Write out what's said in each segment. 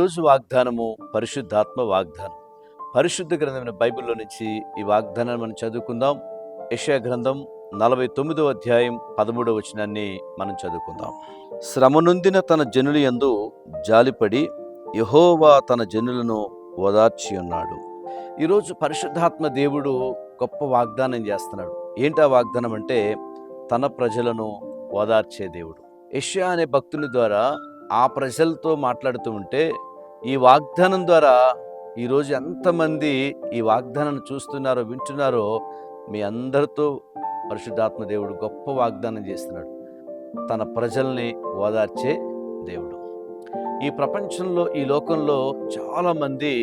ఈరోజు వాగ్దానము పరిశుద్ధాత్మ వాగ్దానం. పరిశుద్ధ గ్రంథమైన బైబిల్లో నుంచి ఈ వాగ్దానాన్ని మనం చదువుకుందాం. యెషయా గ్రంథం 49వ అధ్యాయం 13వ వచనాన్ని మనం చదువుకుందాం. శ్రమ నొందిన తన జనుల యందు జాలిపడి యెహోవా తన జనులను ఓదార్చి ఉన్నాడు. ఈరోజు పరిశుద్ధాత్మ దేవుడు గొప్ప వాగ్దానం చేస్తున్నాడు. ఏంటి ఆ వాగ్దానం అంటే, తన ప్రజలను ఓదార్చే దేవుడు. యెషయా అనే భక్తుని ద్వారా ఆ ప్రజలతో మాట్లాడుతూ ఉంటే, ఈ వాగ్దానం ద్వారా ఈరోజు ఎంతమంది ఈ వాగ్దానాన్ని చూస్తున్నారో, వింటున్నారో, మీ అందరితో పరిశుద్ధాత్మ దేవుడు గొప్ప వాగ్దానం చేస్తున్నాడు. తన ప్రజల్ని ఓదార్చే దేవుడు. ఈ ప్రపంచంలో, ఈ లోకంలో చాలామంది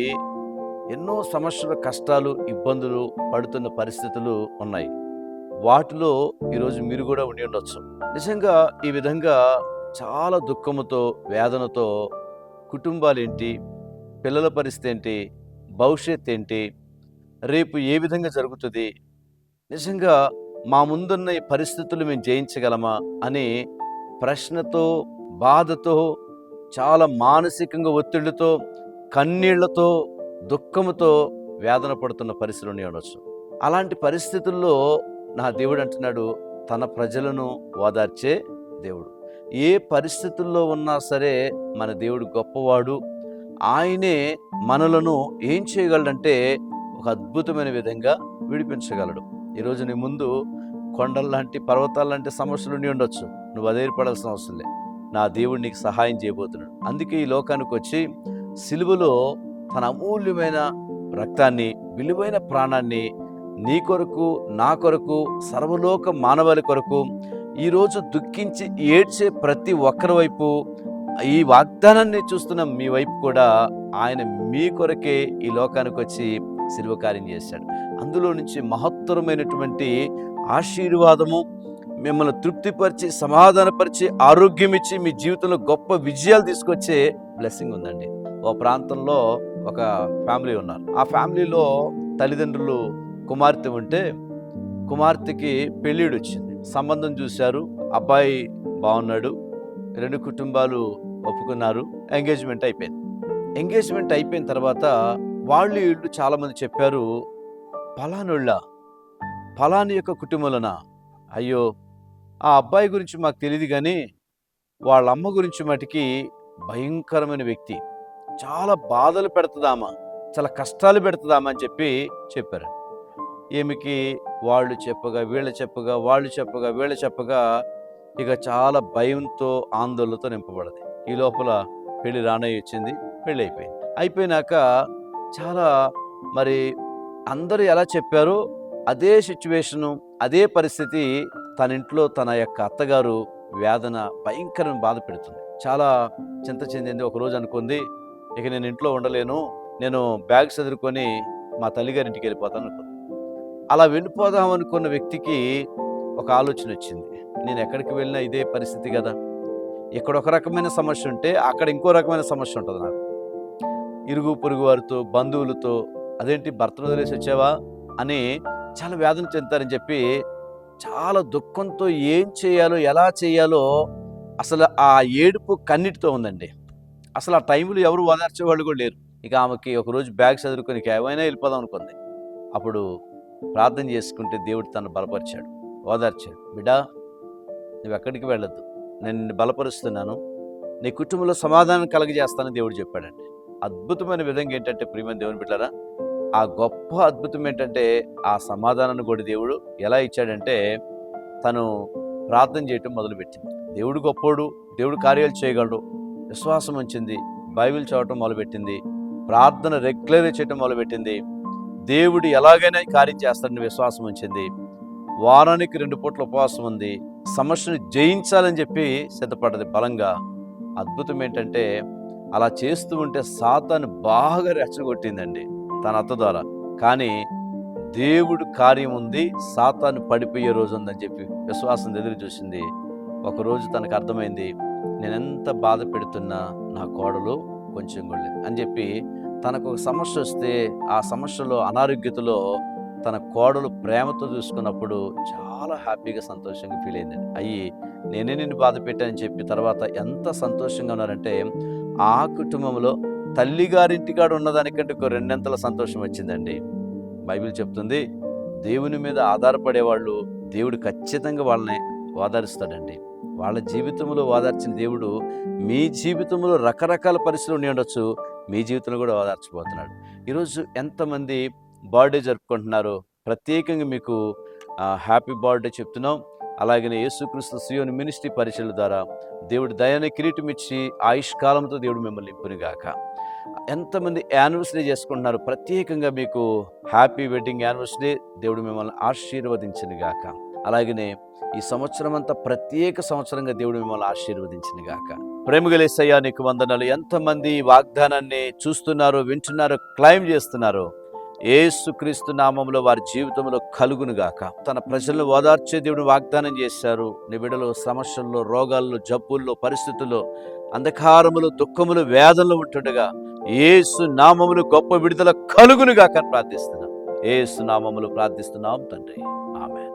ఎన్నో సమస్యలు, కష్టాలు, ఇబ్బందులు పడుతున్న పరిస్థితులు ఉన్నాయి. వాటిలో ఈరోజు మీరు కూడా ఉండి ఉండొచ్చు. నిజంగా ఈ విధంగా చాలా దుఃఖముతో, వేదనతో కుటుంబాలేంటి, పిల్లల పరిస్థితి ఏంటి, భవిష్యత్ ఏంటి, రేపు ఏ విధంగా జరుగుతుంది, నిజంగా మా ముందున్న ఈ పరిస్థితులు మేము జయించగలమా అని ప్రశ్నతో, బాధతో, చాలా మానసికంగా ఒత్తిడితో, కన్నీళ్లతో, దుఃఖముతో వేదన పడుతున్న పరిస్థితులు ఉండవచ్చు. అలాంటి పరిస్థితుల్లో నా దేవుడు అంటున్నాడు, తన ప్రజలను ఓదార్చే దేవుడు. ఏ పరిస్థితుల్లో ఉన్నా సరే మన దేవుడు గొప్పవాడు. ఆయనే మనలను ఏం చేయగలడంటే, ఒక అద్భుతమైన విధంగా విడిపించగలడు. ఈరోజు నీ ముందు కొండల్లాంటి, పర్వతాల్లాంటి సమస్యలు ఉండి ఉండొచ్చు. నువ్వు అధైర్యపడాల్సిన అవసరం లేదు. నా దేవుడు నీకు సహాయం చేయబోతున్నాడు. అందుకే ఈ లోకానికి వచ్చి సిలువలో తన అమూల్యమైన రక్తాన్ని, విలువైన ప్రాణాన్ని నీ కొరకు, నా కొరకు, సర్వలోక మానవాళి కొరకు, ఈరోజు దుఃఖించి ఏడ్చే ప్రతి ఒక్కరి వైపు, ఈ వాగ్దానాన్ని చూస్తున్న మీ వైపు కూడా ఆయన మీ కొరకే ఈ లోకానికి వచ్చి శిలువ కార్యం చేశాడు. అందులో నుంచి మహత్తరమైనటువంటి ఆశీర్వాదము, మిమ్మల్ని తృప్తిపరిచి, సమాధానపరిచి, ఆరోగ్యం ఇచ్చి, మీ జీవితంలో గొప్ప విజయాలు తీసుకొచ్చే బ్లెస్సింగ్ ఉందండి. ఓ ప్రాంతంలో ఒక ఫ్యామిలీ ఉన్నారు. ఆ ఫ్యామిలీలో తల్లిదండ్రులు కుమార్తె ఉంటే, కుమార్తెకి పెళ్ళిడు వచ్చింది. సంబంధం చూశారు, అబ్బాయి బాగున్నాడు, రెండు కుటుంబాలు ఒప్పుకున్నారు. ఎంగేజ్మెంట్ అయిపోయింది. ఎంగేజ్మెంట్ అయిపోయిన తర్వాత వీళ్ళు చాలామంది చెప్పారు, ఫలాని యొక్క కుటుంబంలోనా, అయ్యో ఆ అబ్బాయి గురించి మాకు తెలియదు, కానీ వాళ్ళ అమ్మ గురించి మటుకి భయంకరమైన వ్యక్తి, చాలా బాధలు పెడుతుందామా, చాలా కష్టాలు పెడుతుందామా అని చెప్పారు. ఈమెకి వాళ్ళు చెప్పగా, వాళ్ళు చెప్పగా ఇక చాలా భయంతో, ఆందోళనతో నింపబడదు. ఈ లోపల పెళ్లి రానయ్య వచ్చింది. పెళ్ళి అయిపోయినాక చాలా మరి అందరూ ఎలా చెప్పారో అదే సిచ్యువేషను, అదే పరిస్థితి తన ఇంట్లో తన యొక్క అత్తగారు వేదన, భయంకరమైన బాధ పెడుతుంది. చాలా చింత చెందింది. ఒకరోజు అనుకుంది, ఇక నేను ఇంట్లో ఉండలేను, నేను బ్యాగ్ చదువుకొని మా తల్లిగారింటికి వెళ్ళిపోతాను అనుకుంది. అలా వెళ్ళిపోదాం అనుకున్న వ్యక్తికి ఒక ఆలోచన వచ్చింది, నేను ఎక్కడికి వెళ్ళినా ఇదే పరిస్థితి కదా, ఇక్కడ ఒక రకమైన సమస్య ఉంటే అక్కడ ఇంకో రకమైన సమస్య ఉంటుంది నాకు. ఇరుగు పొరుగు వారితో, బంధువులతో, అదేంటి భర్తను వదిలేసి వచ్చావా అని చాలా వేదన చెందుతారని చెప్పి, చాలా దుఃఖంతో ఏం చేయాలో, ఎలా చేయాలో, అసలు ఆ ఏడుపు కన్నిటితో ఉందండి. అసలు ఆ టైంలో ఎవరు ఓదార్చేవాళ్ళు కూడా లేరు. ఇక ఆమెకి ఒకరోజు బ్యాగ్ చదువుకొని ఏమైనా వెళ్ళిపోదాం అనుకుంది. అప్పుడు ప్రార్థన చేసుకుంటే దేవుడు తను బలపరిచాడు, ఓదార్చాడు. బిడ్డా, నువ్వు ఎక్కడికి వెళ్ళొద్దు, నేను నిన్ను బలపరుస్తున్నాను, నీ కుటుంబంలో సమాధానం కలగజేస్తానని దేవుడు చెప్పాడండి. అద్భుతమైన విధంగా ఏంటంటే, ప్రియమైన దేవుని బిడ్డలారా, ఆ గొప్ప అద్భుతం ఏంటంటే, ఆ సమాధానాన్ని కూడా దేవుడు ఎలా ఇచ్చాడంటే, తను ప్రార్థన చేయటం మొదలుపెట్టింది. దేవుడు గొప్పోడు, దేవుడు కార్యాలు చేయగలడు, విశ్వాసం ఉంచింది, బైబిల్ చదవటం మొదలుపెట్టింది, ప్రార్థన రెగ్యులర్గా చేయటం మొదలుపెట్టింది. దేవుడు ఎలాగైనా కార్యం చేస్తాడని విశ్వాసం ఉంచింది. వారానికి 2 పూట్ల ఉపవాసం ఉంది. సమస్యను జయించాలని చెప్పి సిద్ధపడ్డది బలంగా. అద్భుతం ఏంటంటే, అలా చేస్తూ ఉంటే సాతాను బాగా రెచ్చగొట్టిందండి తన అత్త ద్వారా. కానీ దేవుడు కార్యం ఉంది, సాతాను పడిపోయే రోజు ఉందని చెప్పి విశ్వాసం ఎదురు చూసింది. ఒకరోజు తనకు అర్థమైంది, నేనెంత బాధ పెడుతున్నా నా కోడలు కొంచెం కూడా అని చెప్పి, తనకు ఒక సమస్య వస్తే ఆ సమస్యలో, అనారోగ్యతలో తన కోడలు ప్రేమతో చూసుకున్నప్పుడు చాలా హ్యాపీగా, సంతోషంగా ఫీల్ అయిందండి. నేనే నిన్ను బాధ పెట్టానని చెప్పి తర్వాత ఎంత సంతోషంగా ఉన్నారంటే, ఆ కుటుంబంలో తల్లిగారింటికాడ ఉన్నదానికంటే ఒక రెండంతల సంతోషం వచ్చిందండి. బైబిల్ చెప్తుంది, దేవుని మీద ఆధారపడేవాళ్ళు దేవుడు ఖచ్చితంగా వాళ్ళని ఓదారుస్తాడండి. వాళ్ళ జీవితంలో ఓదార్చిన దేవుడు మీ జీవితంలో రకరకాల పరిస్థితులు ఉండి ఉండొచ్చు, మీ జీవితంలో కూడా ఓదార్చబోతున్నాడు. ఈరోజు ఎంతమంది బర్త్డే జరుపుకుంటున్నారో ప్రత్యేకంగా మీకు హ్యాపీ బర్త్డే చెప్తున్నాం. అలాగనే యేసుక్రీస్తు సియోని మినిస్ట్రీ పరిచయల ద్వారా దేవుడు దయాన్ని కిరీటం ఇచ్చి ఆయుష్కాలంతో దేవుడు మిమ్మల్ని నింపునుగాక. ఎంతమంది యానివర్సరీ చేసుకుంటున్నారు, ప్రత్యేకంగా మీకు హ్యాపీ వెడ్డింగ్ యానివర్సరీ, దేవుడు మిమ్మల్ని ఆశీర్వదించునుగాక. అలాగనే ఈ సంవత్సరం అంతా ప్రత్యేక సంవత్సరంగా దేవుడు మిమ్మల్ని ఆశీర్వదించునుగాక. ప్రేమగల యేసయ్యా నీకు వందనాలు. ఎంతమంది ఈ వాగ్దానాన్ని చూస్తున్నారో, వింటున్నారో, క్లైమ్ చేస్తున్నారో, యేసుక్రీస్తు నామములో వారి జీవితంలో కలుగునుగాక. తన ప్రజలను ఓదార్చే దేవుడు వాగ్దానం చేశారు. నీ బిడ్డలు సమస్యల్లో, రోగాల్లో, జబ్బుల్లో, పరిస్థితుల్లో, అంధకారములు, దుఃఖములు, వేదనలు ఉంటుండగా యేసు నామములు గొప్ప విడుదల కలుగునుగాక ప్రార్థిస్తున్నాం. యేసు నామములు ప్రార్థిస్తున్నాం తండ్రి, ఆమేన్.